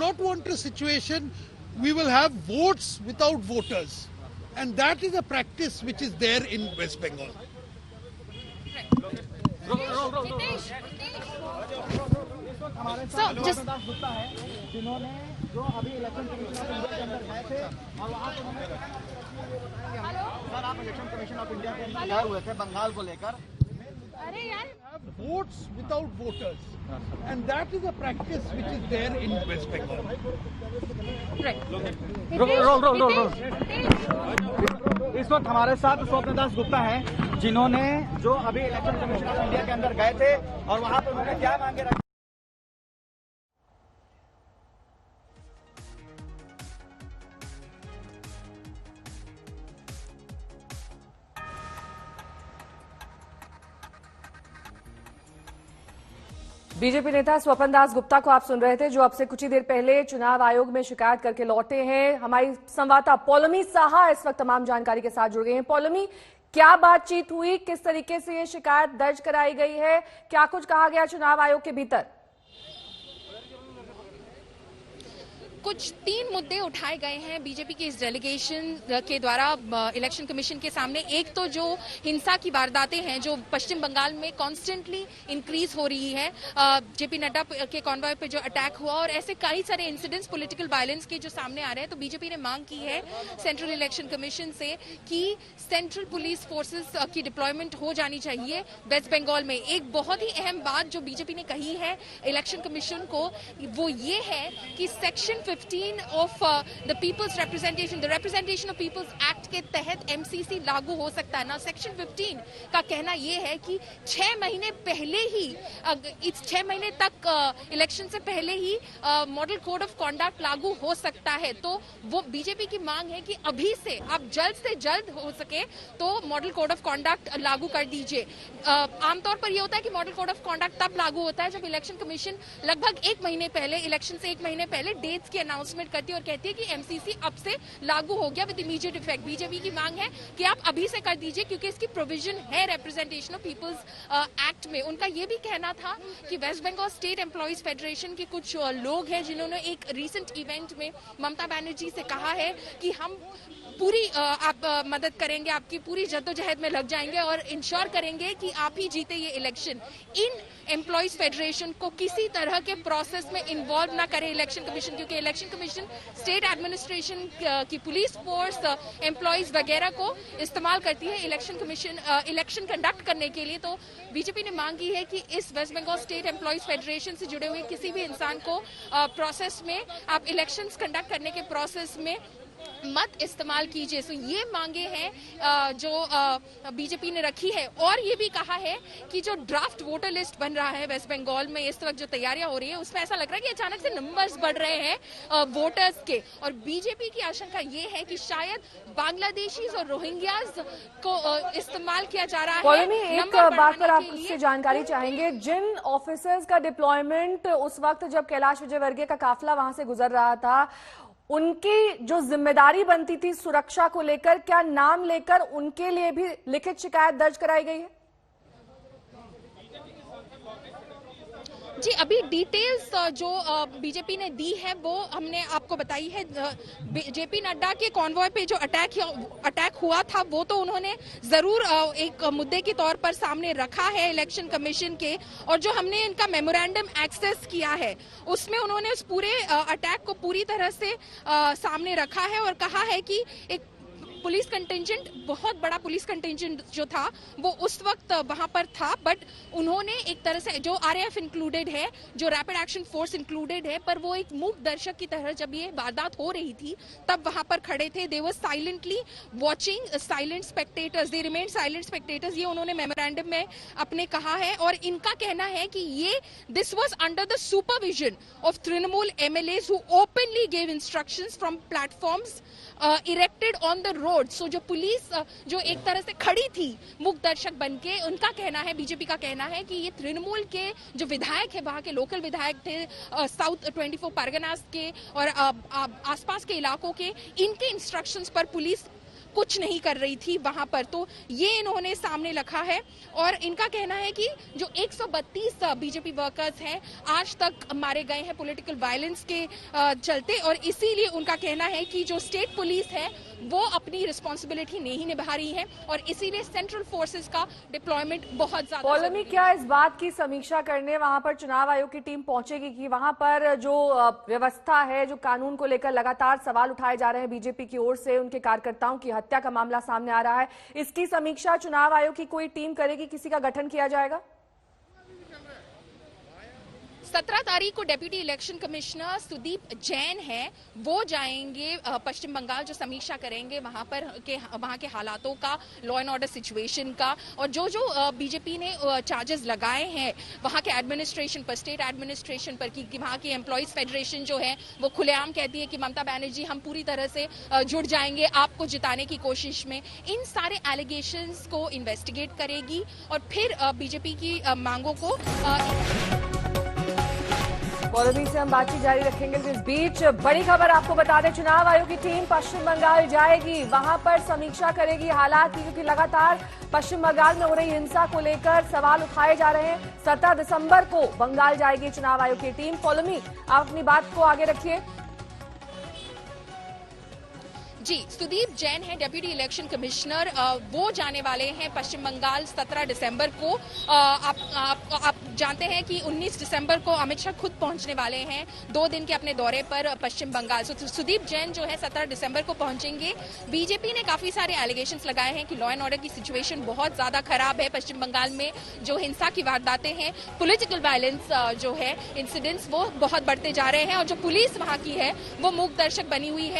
not want a situation we will have votes without voters. And that is a practice which is there in West Bengal. जिन्होंने जो अभी election commission of India के अंदर गए थे और वहाँ पर सर आप इलेक्शन कमीशन ऑफ इंडिया के अंदर गए हुए थे बंगाल को लेकर अरे यार votes without voters and that is a practice which is there in West Bengal. Role इस वक्त हमारे साथ स्वप्न दास गुप्ता हैं जिन्होंने जो अभी इलेक्शन कमीशन ऑफ इंडिया के अंदर गए थे और वहाँ पर उन्होंने क्या मांगे रखी। बीजेपी नेता स्वपन दास गुप्ता को आप सुन रहे थे, जो अब से कुछ ही देर पहले चुनाव आयोग में शिकायत करके लौटे हैं। हमारी संवाददाता पौलमी साहा इस वक्त तमाम जानकारी के साथ जुड़ गई हैं। पौलमी, क्या बातचीत हुई, किस तरीके से ये शिकायत दर्ज कराई गई है, क्या कुछ कहा गया चुनाव आयोग के भीतर? कुछ 3 मुद्दे उठाए गए हैं बीजेपी के इस डेलीगेशन के द्वारा इलेक्शन कमीशन के सामने। एक तो जो हिंसा की वारदातें हैं जो पश्चिम बंगाल में कॉन्स्टेंटली इंक्रीज हो रही है, जेपी नड्डा के कॉन्वॉय पे जो अटैक हुआ और ऐसे कई सारे इंसिडेंट्स पॉलिटिकल वायलेंस के जो सामने आ रहे हैं, तो बीजेपी ने मांग की है सेंट्रल इलेक्शन कमीशन से कि सेंट्रल पुलिस फोर्सेस की डिप्लॉयमेंट हो जानी चाहिए वेस्ट बंगाल में। एक बहुत ही अहम बात जो बीजेपी ने कही है इलेक्शन कमीशन को, वो ये है कि section 15 of the people's representation, the representation of peoples act के तहत एमसीसी लागू हो सकता है ना। सेक्शन 15 का कहना यह है कि 6 महीने पहले ही, इस 6 महीने तक इलेक्शन से पहले ही मॉडल कोड ऑफ कॉन्डक्ट लागू हो सकता है। तो वो बीजेपी की मांग है कि अभी से आप जल्द से जल्द हो सके तो मॉडल कोड ऑफ कॉन्डक्ट लागू कर दीजिए। आमतौर पर यह होता है कि मॉडल कोड ऑफ कॉन्डक्ट तब लागू होता है जब इलेक्शन कमीशन लगभग 1 महीने पहले, इलेक्शन से 1 महीने पहले डेट्स की अनाउंसमेंट करती है और कहती है कि एमसीसी अब से लागू हो गया विद इमीडिएट इफेक्ट। बीजेपी की मांग है कि आप अभी से कर दीजिए क्योंकि इसकी प्रोविजन है रिप्रेजेंटेशन ऑफ पीपल्स एक्ट में। उनका यह भी कहना था कि West Bengal state employees federation के कुछ लोग हैं जिन्होंने एक रीसेंट इवेंट में ममता बनर्जी से कहा है कि हम पूरी आप मदद करेंगे, आपकी पूरी जद्दोजहद में लग जाएंगे और इंश्योर करेंगे कि आप ही जीते ये इलेक्शन। इन एम्प्लॉयज फेडरेशन को किसी तरह के प्रोसेस में इन्वॉल्व ना करे इलेक्शन कमीशन, क्योंकि इलेक्शन कमीशन स्टेट एडमिनिस्ट्रेशन की पुलिस फोर्स, एम्प्लॉयज वगैरह को इस्तेमाल करती है इलेक्शन कमीशन इलेक्शन कंडक्ट करने के लिए। तो बीजेपी ने मांग की है कि इस West Bengal state employees federation से जुड़े हुए किसी भी इंसान को प्रोसेस में, आप इलेक्शंस कंडक्ट करने के प्रोसेस में मत इस्तेमाल कीजिए। सो ये मांगे हैं जो बीजेपी ने रखी है। और ये भी कहा है कि जो ड्राफ्ट वोटर लिस्ट बन रहा है वेस्ट बंगाल में इस वक्त जो तैयारियां हो रही है उसमें ऐसा लग रहा है कि अचानक से नंबर्स बढ़ रहे हैं वोटर्स के, और बीजेपी की आशंका ये है कि शायद बांग्लादेशीज और रोहिंग्याज को इस्तेमाल किया जा रहा है। एक बात पर आपसे जानकारी चाहेंगे, जिन ऑफिसर्स का डिप्लॉयमेंट उस वक्त जब कैलाश विजयवर्गीय का काफिला वहां से गुजर रहा था, उनकी जो जिम्मेदारी बनती थी सुरक्षा को लेकर, क्या नाम लेकर उनके लिए भी लिखित शिकायत दर्ज कराई गई है? जी, अभी डिटेल्स जो बीजेपी ने दी है वो हमने आपको बताई है। जेपी नड्डा के कॉन्वॉय पे जो अटैक हुआ था वो तो उन्होंने जरूर एक मुद्दे के तौर पर सामने रखा है इलेक्शन कमीशन के, और जो हमने इनका मेमोरेंडम एक्सेस किया है उसमें उन्होंने उस पूरे अटैक को पूरी तरह से सामने रखा है और कहा है कि एक पुलिस कंटिंजेंट, बहुत बड़ा पुलिस कंटिंजेंट जो था वो उस वक्त वहां पर था, बट उन्होंने एक तरह से जो आरएएफ इंक्लूडेड है, जो रैपिड एक्शन फोर्स इंक्लूडेड है, पर वो एक मूक दर्शक की तरह जब ये वारदात हो रही थी तब वहां पर खड़े थे। They were silently watching, silent spectators, they remain silent spectators, ये उन्होंने मेमोरेंडम में अपने कहा है। और इनका कहना है कि ये this was under the supervision of Trinamool MLAs who openly gave instructions from platforms erected on the road. So जो पुलिस जो एक तरह से खड़ी थी मुख दर्शक बनके, उनका कहना है, बीजेपी का कहना है कि ये तृणमूल के जो विधायक है, वहां के लोकल विधायक थे साउथ 24 परगनास के और आसपास के इलाकों के, इनके इंस्ट्रक्शंस पर पुलिस कुछ नहीं कर रही थी वहां पर। तो ये इन्होंने सामने रखा है और इनका कहना है कि जो 132 बीजेपी वर्कर्स हैं आज तक मारे गए हैं पॉलिटिकल वायलेंस के चलते, और इसीलिए उनका कहना है कि जो स्टेट पुलिस है वो अपनी रिस्पॉन्सिबिलिटी नहीं निभा रही है और इसीलिए सेंट्रल फोर्सेस का डिप्लॉयमेंट बहुत ज्यादा। पौलमी, क्या इस बात की समीक्षा करने वहां पर चुनाव आयोग की टीम पहुंचेगी कि वहां पर जो व्यवस्था है, जो कानून को लेकर लगातार सवाल उठाए जा रहे हैं बीजेपी की ओर से, उनके कार्यकर्ताओं की हत्या का मामला सामने आ रहा है, इसकी समीक्षा चुनाव आयोग की कोई टीम करेगी, किसी का गठन किया जाएगा? 17 तारीख को deputy election commissioner Sudeep Jain हैं, वो जाएंगे पश्चिम बंगाल, जो समीक्षा करेंगे वहां के हालातों का, लॉ एंड ऑर्डर सिचुएशन का, और जो बीजेपी ने चार्जेस लगाए हैं वहां के एडमिनिस्ट्रेशन पर, स्टेट एडमिनिस्ट्रेशन पर, कि वहां की एम्प्लॉयज फेडरेशन जो है वो खुलेआम कहती है कि ममता बनर्जी हम पूरी तरह से जुड़ जाएंगे आपको जिताने की कोशिश में। इन सारे एलिगेशंस को इन्वेस्टिगेट करेगी और फिर बीजेपी की मांगों को पौलमी से हम बातचीत जारी रखेंगे। इस बीच बड़ी खबर आपको बता दें, चुनाव आयोग की टीम पश्चिम बंगाल जाएगी, वहां पर समीक्षा करेगी हालात की, क्योंकि लगातार पश्चिम बंगाल में हो रही हिंसा को लेकर सवाल उठाए जा रहे हैं। 17 दिसंबर को बंगाल जाएगी चुनाव आयोग की टीम। पौलमी, आप अपनी बात को आगे रखिए। जी, सुदीप जैन है डेप्यूटी इलेक्शन कमिश्नर, वो जाने वाले हैं पश्चिम बंगाल 17 दिसंबर को। आप जानते हैं कि 19 दिसंबर को अमित शाह खुद पहुंचने वाले हैं 2 दिन के अपने दौरे पर पश्चिम बंगाल। सुदीप जैन जो है 17 दिसंबर को पहुंचेंगे। बीजेपी ने काफी सारे एलिगेशंस लगाए हैं कि लॉ एंड ऑर्डर की सिचुएशन बहुत ज्यादा खराब है पश्चिम बंगाल में, जो हिंसा की वारदातें हैं, पॉलिटिकल वायलेंस जो है इंसिडेंट्स वो बहुत बढ़ते जा रहे हैं, और जो पुलिस वहां की है वो मूक दर्शक बनी हुई है।